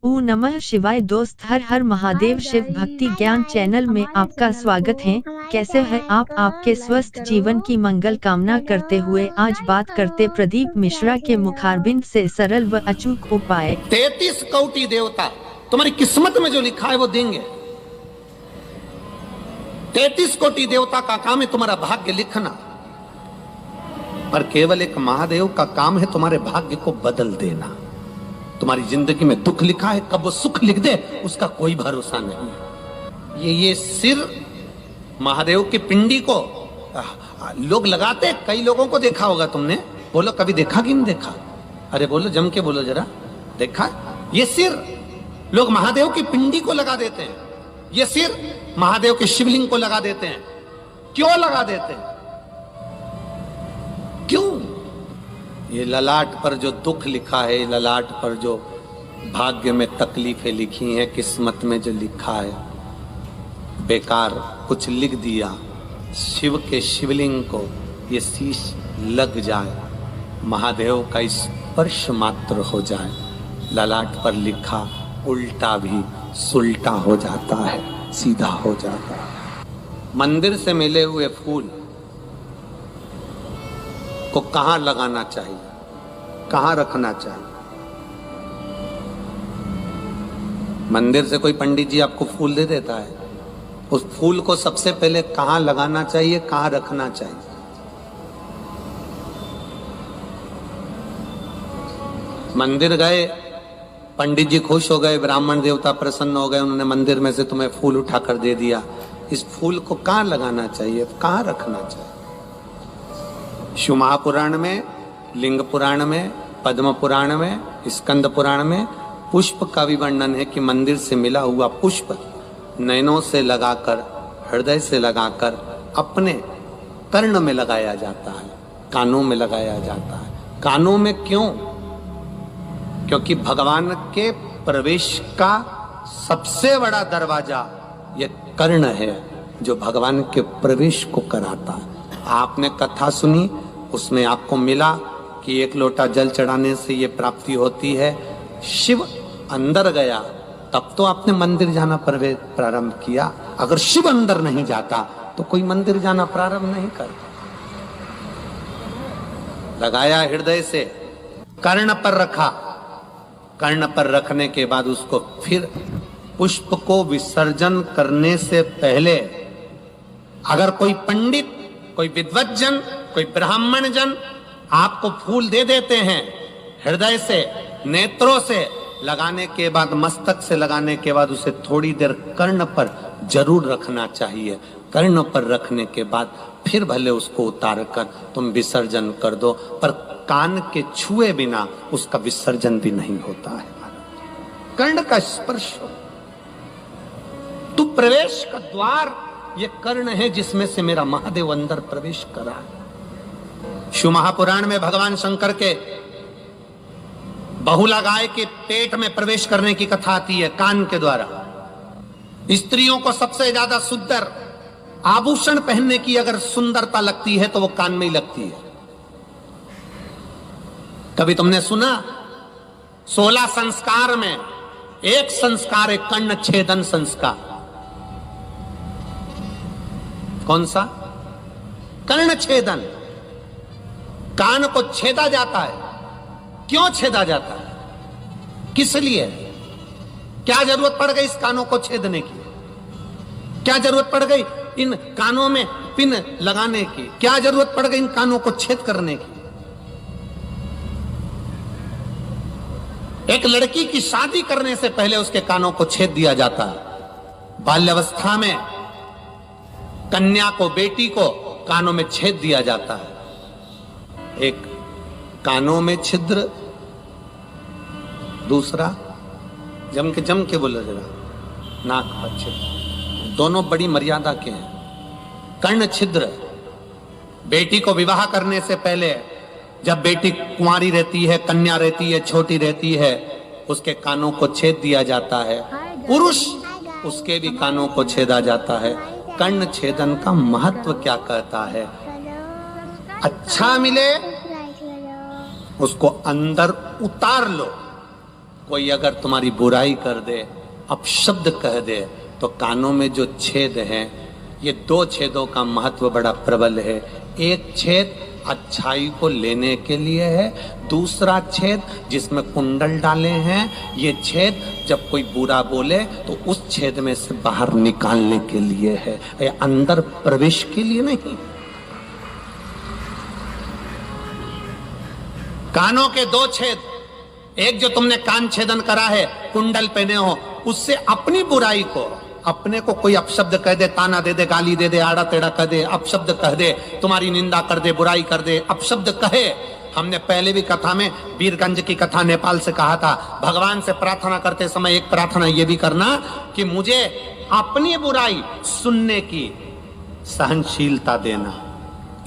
ओ नमः शिवाय। दोस्त, हर हर महादेव। शिव भक्ति ज्ञान चैनल में आपका स्वागत है। कैसे हैं आप? आपके स्वस्थ जीवन की मंगल कामना करते हुए आज बात करते प्रदीप मिश्रा के मुखारबिंद से सरल व अचूक उपाय। 33 कोटि देवता तुम्हारी किस्मत में जो लिखा है वो देंगे। 33 कोटि देवता का काम है तुम्हारा भाग्य लिखना, पर केवल एक महादेव का काम है तुम्हारे भाग्य को बदल देना। तुम्हारी जिंदगी में दुख लिखा है, कब वो सुख लिख दे उसका कोई भरोसा नहीं। ये सिर महादेव की पिंडी को लोग लगाते, कई लोगों को देखा होगा तुमने। बोलो कभी देखा कि नहीं देखा? अरे बोलो, जम के बोलो जरा। देखा? ये सिर लोग महादेव की पिंडी को लगा देते हैं, ये सिर महादेव के शिवलिंग को लगा देते हैं। क्यों लगा देते हैं? क्यों? ये ललाट पर जो दुख लिखा है, ललाट पर जो भाग्य में तकलीफें लिखी हैं, किस्मत में जो लिखा है, बेकार कुछ लिख दिया, शिव के शिवलिंग को ये शीश लग जाए, महादेव का स्पर्श मात्र हो जाए, ललाट पर लिखा उल्टा भी सुल्टा हो जाता है, सीधा हो जाता है। मंदिर से मिले हुए फूल को कहां लगाना चाहिए, कहां रखना चाहिए? मंदिर से कोई पंडित जी आपको फूल दे देता है, उस फूल को सबसे पहले कहां लगाना चाहिए, कहां रखना चाहिए? मंदिर गए, पंडित जी खुश हो गए, ब्राह्मण देवता प्रसन्न हो गए, उन्होंने मंदिर में से तुम्हें फूल उठाकर दे दिया। इस फूल को कहां लगाना चाहिए, कहां रखना चाहिए? शिव महापुराण में, लिंग पुराण में, पद्म पुराण में, स्कंद पुराण में पुष्प का भी वर्णन है कि मंदिर से मिला हुआ पुष्प नयनों से लगाकर, हृदय से लगाकर अपने कर्ण में लगाया जाता है, कानों में लगाया जाता है। कानों में क्यों? क्योंकि भगवान के प्रवेश का सबसे बड़ा दरवाजा ये कर्ण है, जो भगवान के प्रवेश को कराता है। आपने कथा सुनी, उसमें आपको मिला कि 1 लोटा जल चढ़ाने से ये प्राप्ति होती है। शिव अंदर गया तब तो आपने मंदिर जाना प्रारंभ किया। अगर शिव अंदर नहीं जाता तो कोई मंदिर जाना प्रारंभ नहीं करता। लगाया हृदय से, कर्ण पर रखा, कर्ण पर रखने के बाद उसको फिर पुष्प को विसर्जन करने से पहले अगर कोई पंडित, कोई विद्वज्जन, कोई ब्राह्मण जन आपको फूल दे देते हैं, हृदय से, नेत्रों से लगाने के बाद, मस्तक से लगाने के बाद उसे थोड़ी देर कर्ण पर जरूर रखना चाहिए। कर्ण पर रखने के बाद फिर भले उसको उतार कर तुम विसर्जन कर दो, पर कान के छुए बिना उसका विसर्जन भी नहीं होता है। कर्ण का स्पर्श हो तो प्रवेश का द्वार ये कर्ण है, जिसमें से मेरा महादेव अंदर प्रवेश करा। शिव महापुराण में भगवान शंकर के बहुला गाय के पेट में प्रवेश करने की कथा आती है, कान के द्वारा। स्त्रियों को सबसे ज्यादा सुंदर आभूषण पहनने की अगर सुंदरता लगती है तो वो कान में ही लगती है। कभी तुमने सुना? 16 संस्कार में एक संस्कार है कर्ण छेदन संस्कार। कौन सा? कर्ण छेदन। कान को छेदा जाता है। क्यों छेदा जाता है? किस लिए? क्या जरूरत पड़ गई इस कानों को छेदने की? क्या जरूरत पड़ गई इन कानों में पिन लगाने की? क्या जरूरत पड़ गई इन कानों को छेद करने की? एक लड़की की शादी करने से पहले उसके कानों को छेद दिया जाता है। बाल्यावस्था में कन्या को, बेटी को कानों में छेद दिया जाता है। एक कानों में छिद्र, दूसरा जम के बोलो जरा, नाक पर छिद्र। दोनों बड़ी मर्यादा के हैं। कर्ण छिद्र, बेटी को विवाह करने से पहले जब बेटी कुंवारी रहती है, कन्या रहती है, छोटी रहती है, उसके कानों को छेद दिया जाता है। पुरुष, उसके भी कानों को छेदा जाता है। कर्ण छेदन का महत्व क्या कहता है? अच्छा मिले उसको अंदर उतार लो, कोई अगर तुम्हारी बुराई कर दे, अपशब्द कह दे, तो कानों में जो छेद है, ये 2 छेदों का महत्व बड़ा प्रबल है। एक छेद अच्छाई को लेने के लिए है, दूसरा छेद जिसमें कुंडल डाले हैं, ये छेद जब कोई बुरा बोले तो उस छेद में से बाहर निकालने के लिए है, ये अंदर प्रवेश के लिए नहीं। कानों के 2 छेद, एक जो तुमने कान छेदन करा है, कुंडल पहने हो, उससे अपनी बुराई को, अपने को कोई अपशब्द कह दे, ताना दे दे, गाली दे दे, आड़ा टेढ़ा कह दे, अपशब्द कह दे, तुम्हारी निंदा कर दे, बुराई कर दे, अपशब्द कहे। हमने पहले भी कथा में वीरगंज की कथा नेपाल से कहा था, भगवान से प्रार्थना करते समय एक प्रार्थना ये भी करना कि मुझे अपनी बुराई सुनने की सहनशीलता देना।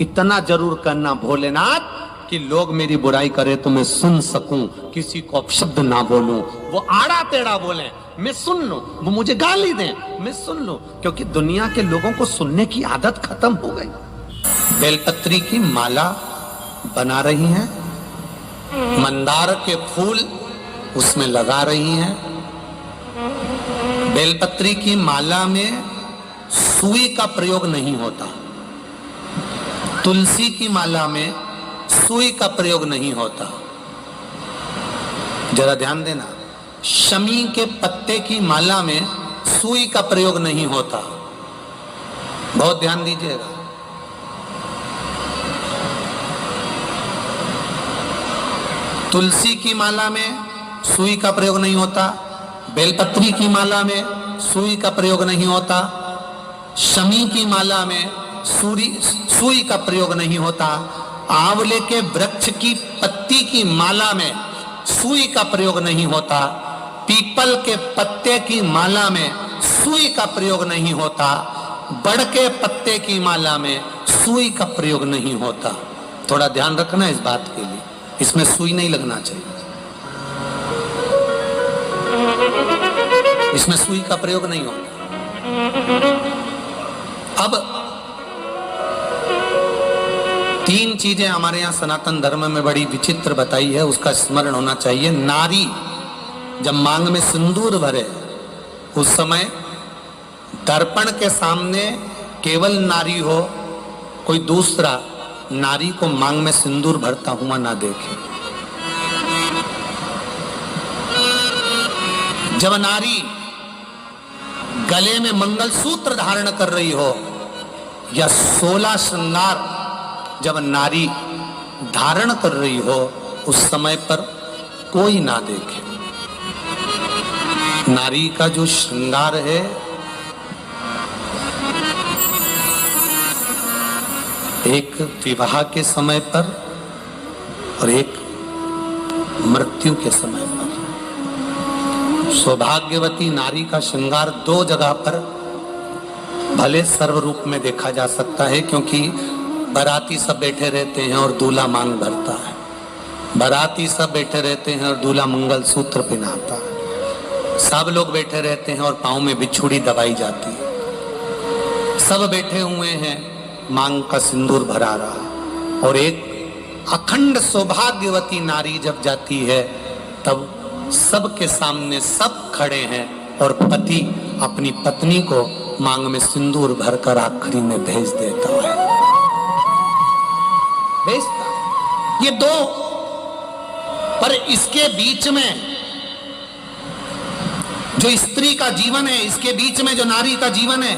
इतना जरूर करना भोलेनाथ कि लोग मेरी बुराई करे तो मैं सुन सकूं, किसी को अपशब्द ना बोलूं, वो आड़ा टेढ़ा बोले मैं सुन लूं, वो मुझे गाली दें मैं सुन लूं, क्योंकि दुनिया के लोगों को सुनने की आदत खत्म हो गई। बेलपत्री की माला बना रही हैं, मंदार के फूल उसमें लगा रही हैं। बेलपत्री की माला में सुई का प्रयोग नहीं होता, तुलसी की माला में सुई का प्रयोग नहीं होता। जरा ध्यान देना, शमी के पत्ते की माला में सुई का प्रयोग नहीं होता, बहुत ध्यान दीजिएगा। तुलसी की माला में सुई का प्रयोग नहीं होता, बेलपत्री की माला में सुई का प्रयोग नहीं होता, शमी की माला में सुई का प्रयोग नहीं होता, आंवले के वृक्ष की पत्ती की माला में सुई का प्रयोग नहीं होता, पीपल के पत्ते की माला में सुई का प्रयोग नहीं होता, बड़ के पत्ते की माला में सुई का प्रयोग नहीं होता। थोड़ा ध्यान रखना इस बात के लिए, इसमें सुई नहीं लगना चाहिए, इसमें सुई का प्रयोग नहीं होता। अब 3 चीजें हमारे यहाँ सनातन धर्म में बड़ी विचित्र बताई है, उसका स्मरण होना चाहिए। नारी जब मांग में सिंदूर भरे, उस समय दर्पण के सामने केवल नारी हो, कोई दूसरा नारी को मांग में सिंदूर भरता हुआ ना देखे। जब नारी गले में मंगलसूत्र धारण कर रही हो या 16 श्रृंगार जब नारी धारण कर रही हो, उस समय पर कोई ना देखे। नारी का जो श्रृंगार है, एक विवाह के समय पर और एक मृत्यु के समय पर। सौभाग्यवती नारी का श्रृंगार 2 जगह पर भले सर्वरूप में देखा जा सकता है, क्योंकि बाराती सब बैठे रहते हैं और दूल्हा मांग भरता है, बाराती सब बैठे रहते हैं और दूल्हा मंगलसूत्र पहनाता है, सब लोग बैठे रहते हैं और पांव में बिछुड़ी दबाई जाती है, सब बैठे हुए हैं, मांग का सिंदूर भरा रहा। और एक अखंड सौभाग्यवती नारी जब जाती है, तब सबके सामने सब खड़े हैं और पति अपनी पत्नी को मांग में सिंदूर भरकर आखिरी में भेज देता है, भेजता। ये 2, पर इसके बीच में जो स्त्री का जीवन है, इसके बीच में जो नारी का जीवन है,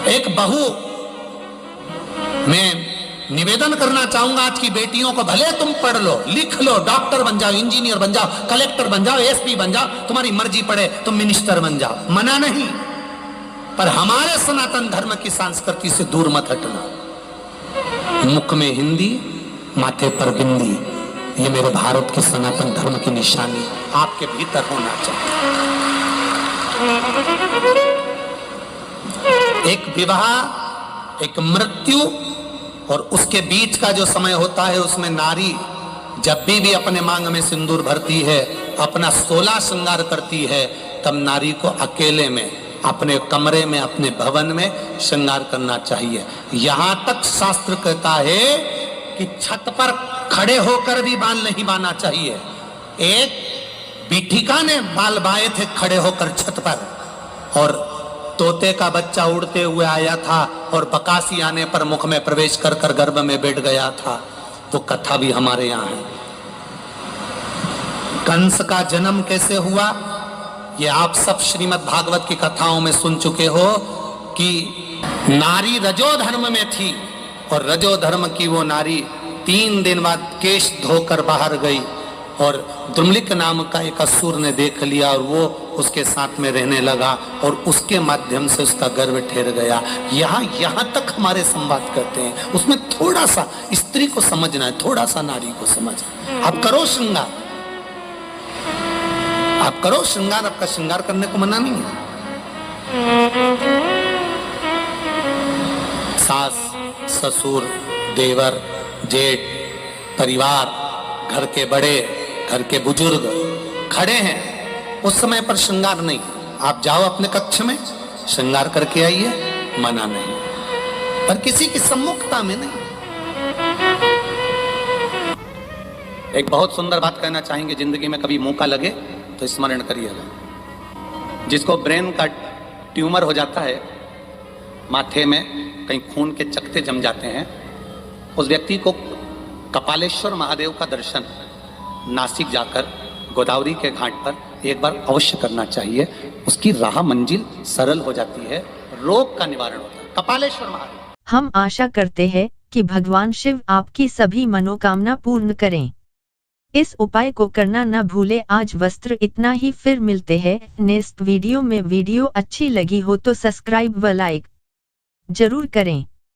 एक बहू, मैं निवेदन करना चाहूंगा आज की बेटियों को, भले तुम पढ़ लो, लिख लो, डॉक्टर बन जाओ, इंजीनियर बन जाओ, कलेक्टर बन जाओ, एसपी बन जाओ, तुम्हारी मर्जी पड़े तुम मिनिस्टर बन जाओ, मना नहीं, पर हमारे सनातन धर्म की संस्कृति से दूर मत हटना। मुख में हिंदी, माथे पर बिंदी, ये मेरे भारत के सनातन धर्म की निशानी आपके भीतर होना चाहिए। एक विवाह, एक मृत्यु और उसके बीच का जो समय होता है, उसमें नारी जब भी अपने मांग में सिंदूर भरती है, अपना 16 श्रृंगार करती है, तब नारी को अकेले में अपने कमरे में, अपने भवन में श्रृंगार करना चाहिए। यहां तक शास्त्र कहता है कि छत पर खड़े होकर भी बाल नहीं बांधना चाहिए, एक बीठिका ने बाल बाए थे खड़े होकर छत पर, और तोते का बच्चा उड़ते हुए आया था और बकासी आने पर मुख में प्रवेश कर कर गर्भ में बैठ गया था। वो कथा भी हमारे यहाँ है। कंस का जन्म कैसे हुआ, ये आप सब श्रीमद् भागवत की कथाओं में सुन चुके हो कि नारी रजो धर्म में थी और रजो धर्म की वो नारी 3 दिन बाद केश धोकर बाहर गई और द्रुमलिक नाम का एक असुर ने देख लिया और वो उसके साथ में रहने लगा और उसके माध्यम से उसका गर्भ ठहर गया। यहाँ तक हमारे संवाद करते हैं। उसमें थोड़ा सा स्त्री को समझना है, थोड़ा सा नारी को समझना। आप करो श्रृंगार, आप करो श्रृंगार, आपका श्रृंगार करने को मना नहीं है। सास ससुर देवर जेठ परिवार, घर के बड़े घर के बुजुर्ग खड़े हैं, उस समय पर श्रृंगार नहीं। आप जाओ अपने कक्ष में श्रृंगार करके आइए, मना नहीं, पर किसी की सम्मुखता में नहीं। एक बहुत सुंदर बात कहना चाहेंगे, जिंदगी में कभी मौका लगे तो स्मरण करिएगा। जिसको ब्रेन का ट्यूमर हो जाता है, माथे में कहीं खून के चकते जम जाते हैं, उस व्यक्ति को कपालेश्वर महादेव का दर्शन नासिक जाकर गोदावरी के घाट पर एक बार अवश्य करना चाहिए। उसकी राह मंजिल सरल हो जाती है, रोग का निवारण होता है। कपालेश्वर महादेव। हम आशा करते हैं कि भगवान शिव आपकी सभी मनोकामना पूर्ण करें। इस उपाय को करना न भूले। आज वस्त्र इतना ही, फिर मिलते हैं नेक्स्ट वीडियो में। वीडियो अच्छी लगी हो तो सब्सक्राइब व लाइक जरूर करें।